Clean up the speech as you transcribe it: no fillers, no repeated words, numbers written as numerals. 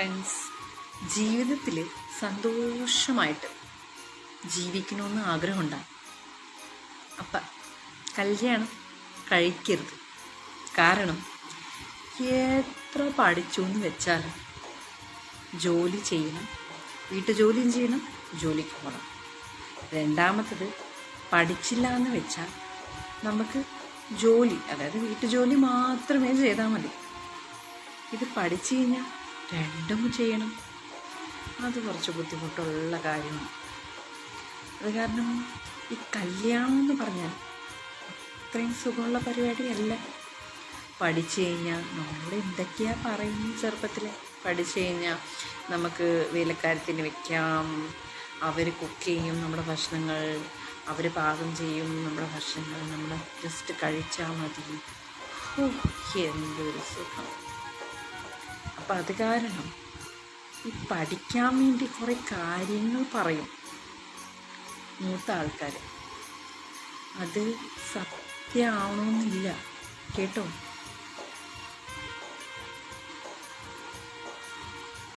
Friends, ജീവിതത്തിൽ സന്തോഷമായിട്ട് ജീവിക്കണമെന്ന് ആഗ്രഹമുണ്ടാകും. അപ്പം കല്യാണം കഴിക്കരുത്. കാരണം എത്ര പഠിച്ചു എന്ന് വെച്ചാൽ ജോലി ചെയ്യണം, വീട്ടുജോലിയും ചെയ്യണം, ജോലിക്ക് പോകണം. രണ്ടാമത്തത് പഠിച്ചില്ല എന്ന് വെച്ചാൽ നമുക്ക് ജോലി, അതായത് വീട്ടുജോലി മാത്രമേ ചെയ്താൽ മതി. ഇത് പഠിച്ചു കഴിഞ്ഞാൽ രണ്ടും ചെയ്യണം. അത് കുറച്ച് ബുദ്ധിമുട്ടുള്ള കാര്യമാണ്. അത് കാരണം ഈ കല്യാണം എന്ന് പറഞ്ഞാൽ അത്രയും സുഖമുള്ള പരിപാടിയല്ല. പഠിച്ചു കഴിഞ്ഞാൽ നമ്മളോട് എന്തൊക്കെയാണ് പറയുന്നത്? ചെറുപ്പത്തിൽ പഠിച്ചു കഴിഞ്ഞാൽ നമുക്ക് വേലക്കാരത്തിന് വെക്കാം, അവർ കുക്ക് ചെയ്യും നമ്മുടെ ഭക്ഷണങ്ങൾ, അവർ പാകം ചെയ്യും നമ്മുടെ ഭക്ഷണങ്ങൾ, നമ്മൾ ജസ്റ്റ് കഴിച്ചാൽ മതി. എന്തൊരു സുഖം! അപ്പം അത് കാരണം ഈ പഠിക്കാൻ വേണ്ടി കുറേ കാര്യങ്ങൾ പറയും മൂത്ത ആൾക്കാർ. അത് സത്യമാവണമെന്നില്ല കേട്ടോ.